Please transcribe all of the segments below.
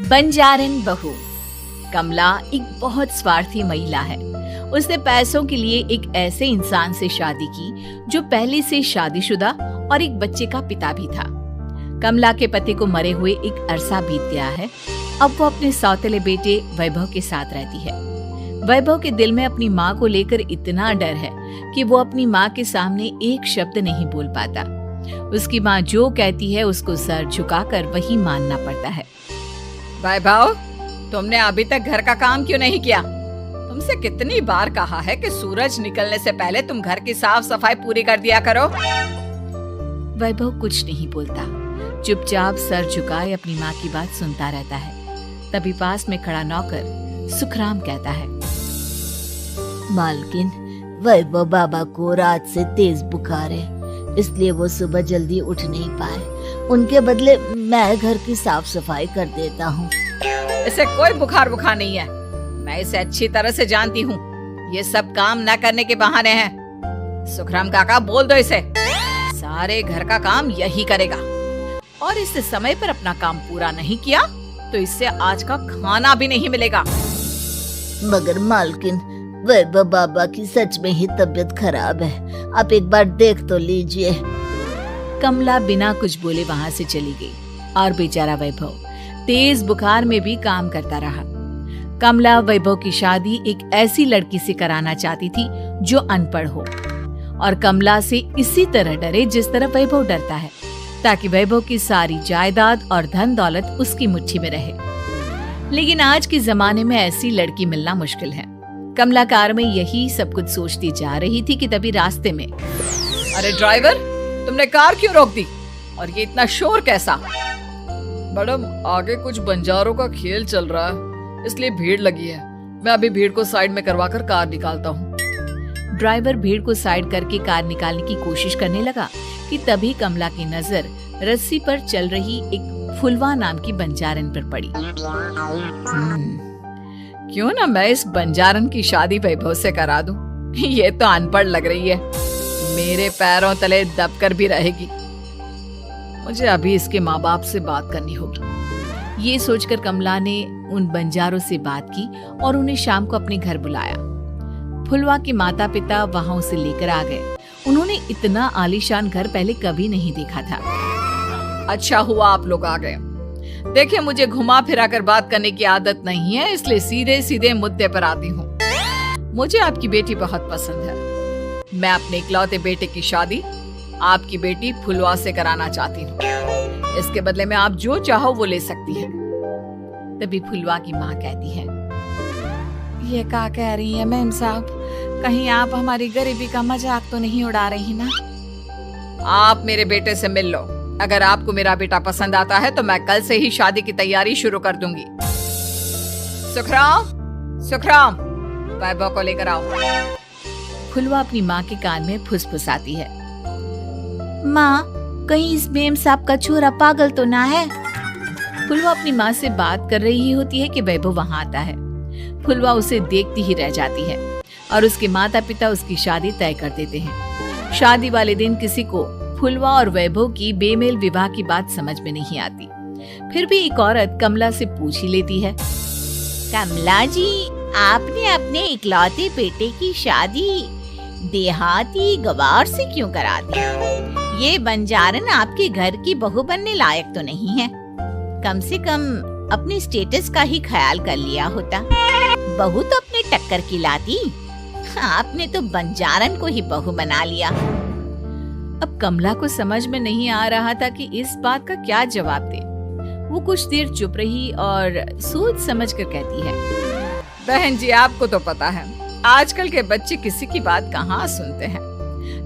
बंजारन बहू। कमला एक बहुत स्वार्थी महिला है। उसने पैसों के लिए एक ऐसे इंसान से शादी की जो पहले से शादीशुदा और एक बच्चे का पिता भी था। कमला के पति को मरे हुए एक अरसा बीत गया है। अब वो अपने सौतेले बेटे वैभव के साथ रहती है। वैभव के दिल में अपनी माँ को लेकर इतना डर है कि वो अपनी माँ के सामने एक शब्द नहीं बोल पाता। उसकी माँ जो कहती है उसको सर झुकाकर वही मानना पड़ता है। वैभव, तुमने अभी तक घर का काम क्यों नहीं किया? तुमसे कितनी बार कहा है कि सूरज निकलने से पहले तुम घर की साफ सफाई पूरी कर दिया करो। वैभव कुछ नहीं बोलता, चुपचाप सर झुकाए अपनी माँ की बात सुनता रहता है। तभी पास में खड़ा नौकर सुखराम कहता है, मालकिन, वैभव बाबा को रात से तेज बुखार है, इसलिए वो सुबह जल्दी उठ नहीं पाए। उनके बदले मैं घर की साफ सफाई कर देता हूँ। इसे कोई बुखार नहीं है। मैं इसे अच्छी तरह से जानती हूँ। ये सब काम न करने के बहाने हैं। सुखराम काका, बोल दो इसे, सारे घर का काम यही करेगा। और इससे समय पर अपना काम पूरा नहीं किया तो इससे आज का खाना भी नहीं मिलेगा। मगर मालकिन, वैभव बाबा की सच में ही तबीयत खराब है, आप एक बार देख तो लीजिए। कमला बिना कुछ बोले वहां से चली गई और बेचारा वैभव तेज बुखार में भी काम करता रहा। कमला वैभव की शादी एक ऐसी लड़की से कराना चाहती थी जो अनपढ़ हो और कमला से इसी तरह डरे जिस तरह वैभव डरता है, ताकि वैभव की सारी जायदाद और धन दौलत उसकी मुट्ठी में रहे। लेकिन आज के जमाने में ऐसी लड़की मिलना मुश्किल है। कमला कार में यही सब कुछ सोचती जा रही थी कि तभी रास्ते में, अरे ड्राइवर, तुमने कार क्यों रोक दी? और ये इतना शोर कैसा? मैडम, आगे कुछ बंजारों का खेल चल रहा है, इसलिए भीड़ लगी है। मैं अभी भीड़ को साइड में करवाकर कार निकालता हूँ। ड्राइवर भीड़ को साइड करके कार निकालने की कोशिश करने लगा कि तभी कमला की नजर रस्सी पर चल रही एक फुलवा नाम की बंजारन पर पड़ी। क्यों ना मैं इस बंजारन की शादी वैभव से करा दूं? ये तो अनपढ़ लग रही है, मेरे पैरों तले दबकर भी रहेगी। मुझे अभी इसके माँ बाप से बात करनी होगी। ये सोचकर कमला ने उन बंजारों से बात की और उन्हें शाम को अपने घर बुलाया। फुलवा के माता पिता वहां उसे लेकर आ गए। उन्होंने इतना आलीशान घर पहले कभी नहीं देखा था। अच्छा हुआ आप लोग आ गए। देखिए, मुझे घुमा फिरा कर बात करने की आदत नहीं है, इसलिए सीधे सीधे मुद्दे पर आती हूँ। मुझे आपकी बेटी बहुत पसंद है। मैं अपने इकलौते बेटे की शादी आपकी बेटी फुलवा से कराना चाहती हूँ। इसके बदले में आप जो चाहो वो ले सकती हैं। तभी फुलवा की माँ कहती है, ये क्या कह रही है मैम साहब? कहीं आप हमारी गरीबी का मजाक तो नहीं उड़ा रही ना? आप मेरे बेटे से मिल लो। अगर आपको मेरा बेटा पसंद आता है तो मैं कल से ही शादी की तैयारी शुरू कर दूंगी। सुखराम, वैभव को लेकर आओ। फुलवा अपनी माँ के कान में फुसफुसाती है, माँ, कहीं इस बेम साहब का छोरा पागल तो ना है? फुलवा अपनी माँ से बात कर रही होती है कि वैभव वहाँ आता है। फुलवा उसे देखती ही रह जाती है और उसके माता पिता उसकी शादी तय कर देते हैं। शादी वाले दिन किसी को फुलवा और वैभव की बेमेल विवाह की बात समझ में नहीं आती। फिर भी एक औरत कमला से पूछ ही लेती है, कमला जी, आपने अपने इकलौते बेटे की शादी देहाती गवार से क्यों करा दी? ये बंजारन आपके घर की बहू बनने लायक तो नहीं है। कम से कम अपने स्टेटस का ही ख्याल कर लिया होता। बहू तो अपने टक्कर की लाती, आपने तो बंजारन को ही बहू बना लिया। अब कमला को समझ में नहीं आ रहा था कि इस बात का क्या जवाब दे। वो कुछ देर चुप रही और सोच समझ कर कहती है, बहन जी, आपको तो पता है आजकल के बच्चे किसी की बात कहाँ सुनते हैं।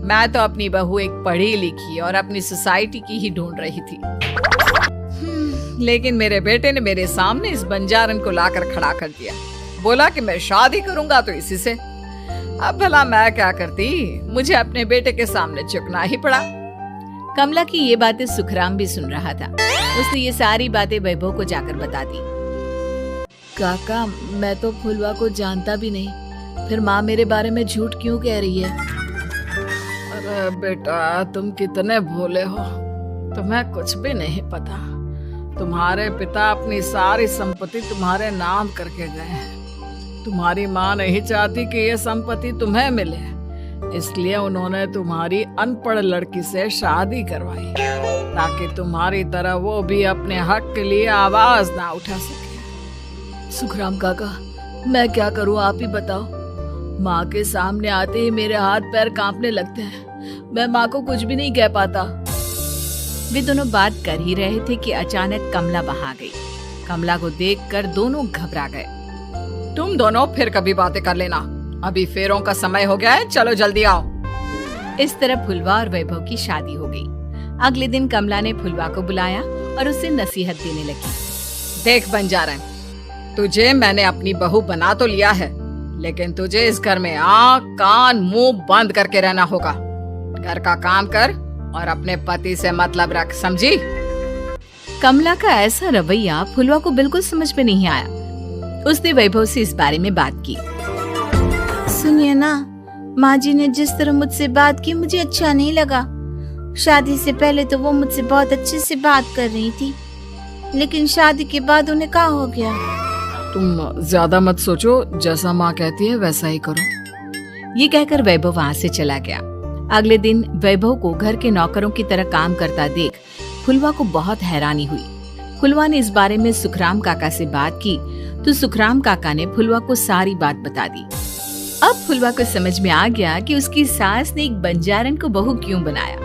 मैं तो अपनी बहू एक पढ़ी लिखी और अपनी सोसाइटी की ही ढूंढ रही थी। लेकिन मेरे बेटे ने मेरे सामने इस बंजारन को लाकर खड़ा कर दिया। बोला कि मैं शादी करूंगा तो इसी से। अब भला मैं क्या करती? मुझे अपने बेटे के सामने झुकना ही पड़ा। कमला की ये बातें सुखराम भी सुन रहा था। उसने ये सारी बातें वैभव को जाकर बता दी। काका, मैं तो फुलवा को जानता भी नहीं, फिर माँ मेरे बारे में झूठ क्यों कह रही है? अरे बेटा, तुम कितने भोले हो, तुम्हें कुछ भी नहीं पता। तुम्हारे पिता अपनी सारी संपत्ति तुम्हारे नाम करके गए हैं। तुम्हारी माँ नहीं चाहती कि ये संपत्ति तुम्हें मिले, इसलिए उन्होंने तुम्हारी अनपढ़ लड़की से शादी करवाई ताकि तुम्हारी तरह वो भी अपने हक के लिए आवाज ना उठा सके। सुखराम काका, मैं क्या करूं, आप ही बताओ। माँ के सामने आते ही मेरे हाथ पैर कांपने लगते हैं। मैं माँ को कुछ भी नहीं कह पाता। वे दोनों बात कर ही रहे थे कि अचानक कमला वहां आ गई। कमला को देखकर दोनों घबरा गए। तुम दोनों फिर कभी बातें कर लेना, अभी फेरों का समय हो गया है, चलो जल्दी आओ। इस तरह फुलवा और वैभव की शादी हो गई। अगले दिन कमला ने फुलवा को बुलाया और उसे नसीहत देने लगी। देख बंजारन, तुझे मैंने अपनी बहू बना तो लिया है, लेकिन तुझे इस घर में आँख कान मुंह बंद करके रहना होगा। घर का काम कर और अपने पति से मतलब रख, समझी? कमला का ऐसा रवैया फुलवा को बिल्कुल समझ में नहीं आया। उसने वैभव से इस बारे में बात की। सुनिए ना, माँ जी ने जिस तरह मुझसे बात की मुझे अच्छा नहीं लगा। शादी से पहले तो वो मुझसे बहुत अच्छे से बात कर रही थी, लेकिन शादी के बाद उन्हें क्या हो गया? तुम ज्यादा मत सोचो, जैसा माँ कहती है वैसा ही करो। ये कहकर वैभव वहाँ से चला गया। अगले दिन वैभव को घर के नौकरों की तरह काम करता देख फुलवा को बहुत हैरानी हुई। फुलवा ने इस बारे में सुखराम काका से बात की तो सुखराम काका ने फुलवा को सारी बात बता दी। अब फुलवा को समझ में आ गया कि उसकी सास ने एक बंजारन को बहू क्यों बनाया।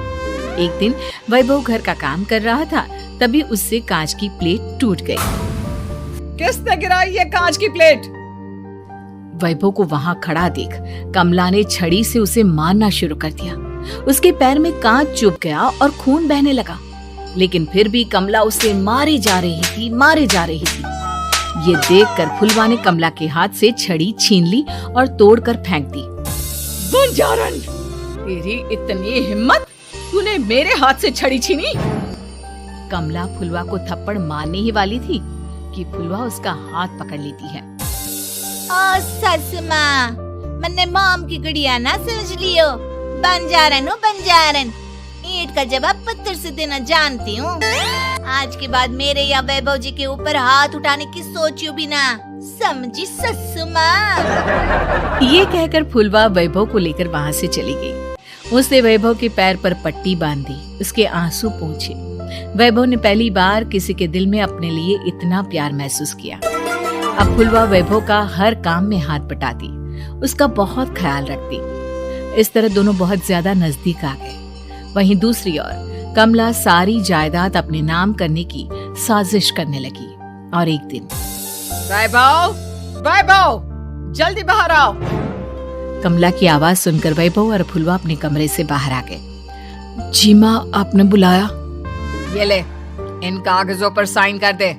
एक दिन वैभव घर का काम कर रहा था, तभी उससे कांच की प्लेट टूट गई। किसने गिराई ये कांच की प्लेट? वैभव को वहां खड़ा देख कमला ने छड़ी से उसे मारना शुरू कर दिया। उसके पैर में कांच चुभ गया और खून बहने लगा, लेकिन फिर भी कमला उसे मारे जा रही थी। ये देखकर फुलवा ने कमला के हाथ से छड़ी छीन ली और तोड़कर फेंक दी। बंजारन, तेरी इतनी हिम्मत, तूने मेरे हाथ से छड़ी छीनी? कमला फुलवा को थप्पड़ मारने ही वाली थी कि फुलवा उसका हाथ पकड़ लेती है। ओ सासू माँ, मैंने मॉम की गुड़िया ना समझ लियो। बंजारन हूँ बंजारन, ईंट का जवाब पत्थर से देना जानती हूँ। आज के बाद मेरे या वैभव जी के ऊपर हाथ उठाने की सोचियो भी ना, समझी ससु माँ? ये कहकर फुलवा वैभव को लेकर वहाँ से चली गई। उसने वैभव के पैर पर पट्टी बांधी, उसके आंसू पोंछे। वैभव ने पहली बार किसी के दिल में अपने लिए इतना प्यार महसूस किया। अब फुलवा वैभव का हर काम में हाथ बटाती, उसका बहुत ख्याल रखती। इस तरह दोनों बहुत ज्यादा नजदीक आ गए। वहीं दूसरी ओर कमला सारी जायदाद अपने नाम करने की साजिश करने लगी। और एक दिन, वैभव, जल्दी बाहर आओ। कमला की आवाज सुनकर वैभव और फुलवा अपने कमरे से बाहर आ गए। जी माँ, आपने बुलाया? ये ले, इन कागजों पर साइन कर दे।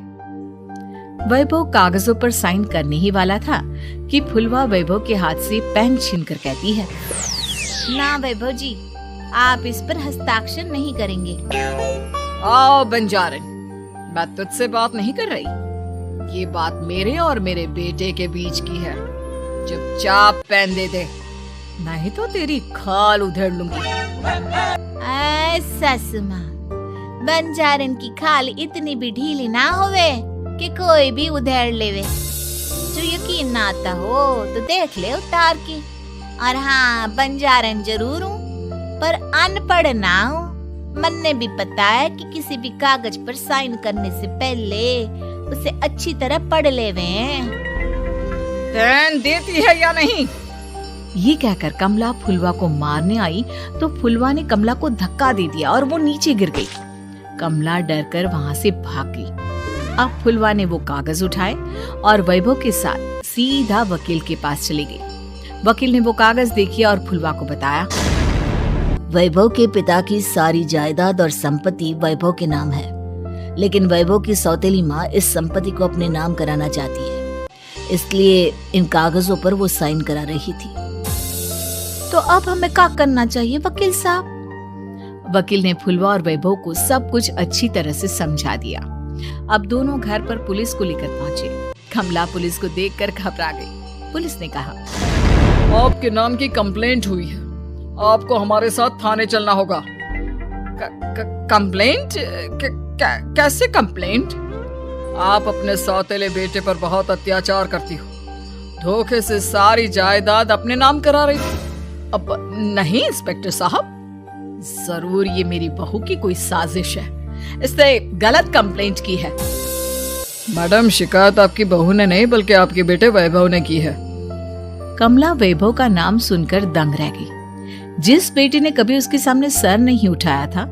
वैभव कागजों पर साइन करने ही वाला था कि फुलवा वैभव के हाथ से पेन छीनकर कहती है, ना वैभव जी, आप इस पर हस्ताक्षर नहीं करेंगे। आओ बंजारन, मैं तुझसे बात नहीं कर रही। ये बात मेरे और मेरे बेटे के बीच की है। चुपचाप पेन दे दे, नहीं तो तेरी खाल उधेड़ लूंगी। सासू माँ, बंजारन की खाल इतनी भी ढीली ना होवे कि कोई भी उधेड़ लेवे। जो यकीन ना आता हो तो देख ले उतार के। और हाँ, बंजारन जरूर हूँ पर अनपढ़ ना हूँ। मन्ने भी पता है कि किसी भी कागज पर साइन करने से पहले उसे अच्छी तरह पढ़ लेवे। पेन देती है या नहीं? ये कहकर कमला फुलवा को मारने आई तो फुलवा ने कमला को धक्का दे दिया और वो नीचे गिर गई। कमला डरकर वहां से भाग गई। अब फुलवा ने वो कागज उठाए और वैभव के साथ सीधा वकील के पास चली गई। वकील ने वो कागज देखे और फुलवा को बताया, वैभव के पिता की सारी जायदाद और संपत्ति वैभव के नाम है, लेकिन वैभव की सौतेली माँ इस संपत्ति को अपने नाम कराना चाहती है, इसलिए इन कागजों पर वो साइन करा रही थी। तो अब हमें क्या करना चाहिए वकील साहब? वकील ने फुलवा और वैभव को सब कुछ अच्छी तरह से समझा दिया। अब दोनों घर पर पुलिस को लेकर पहुंचे। कमला पुलिस को देखकर घबरा गई। पुलिस ने कहा, आपके नाम की कंप्लेंट हुई है, आपको हमारे साथ थाने चलना होगा। कंप्लेंट? कैसे कंप्लेंट? आप अपने सौतेले बेटे पर बहुत अत्याचार करती हो, धोखे से सारी जायदाद अपने नाम करा रही थी। अब नहीं इंस्पेक्टर साहब, जरूर ये मेरी बहू की कोई साजिश है, इसने गलत कंप्लेंट की है। मैडम, शिकायत आपकी बहू ने नहीं बल्कि आपके बेटे वैभव ने की है। कमला वैभव का नाम सुनकर दंग रह गई। जिस बेटे ने कभी उसके सामने सर नहीं उठाया था,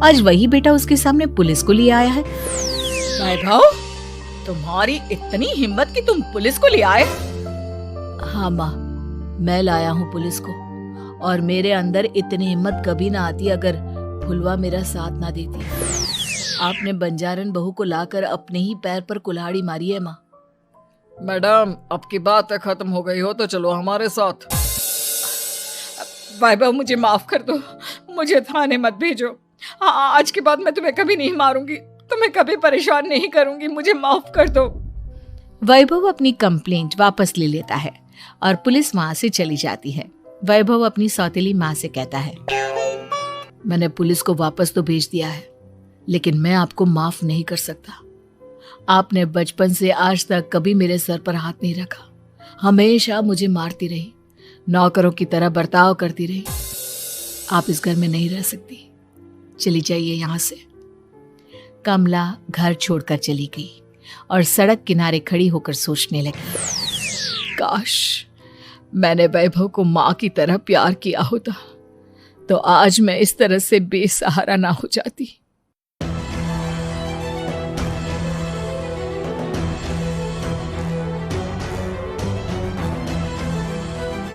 आज वही बेटा उसके सामने पुलिस को ले आया है। वैभव, तुम्हारी इतनी हिम्मत कि तुम पुलिस को ले आए? हाँ माँ, मैं लाया हूँ पुलिस को, और मेरे अंदर इतनी हिम्मत कभी ना आती अगर फुलवा मेरा साथ ना देती। आपने बंजारन बहू को लाकर अपने ही पैर पर कुल्हाड़ी मारी है माँ। मैडम, अब की बात खत्म हो गई हो तो चलो हमारे साथ। वैभव, मुझे माफ कर दो, मुझे थाने मत भेजो। आज के बाद मैं तुम्हें कभी नहीं मारूंगी, तुम्हें कभी परेशान नहीं करूंगी, मुझे माफ कर दो। वैभव अपनी कंप्लेंट वापस ले लेता है और पुलिस वहां से चली जाती है। वैभव अपनी सौतेली माँ से कहता है, मैंने पुलिस को वापस तो भेज दिया है, लेकिन मैं आपको माफ नहीं कर सकता। आपने बचपन से आज तक कभी मेरे सर पर हाथ नहीं रखा, हमेशा मुझे मारती रही, नौकरों की तरह बर्ताव करती रही। आप इस घर में नहीं रह सकती, चली जाइए यहाँ से। कमला घर छोड़कर चली गई और सड़क किनारे खड़ी होकर सोचने लगी, काश मैंने वैभव को माँ की तरह प्यार किया होता तो आज मैं इस तरह से बेसहारा ना हो जाती।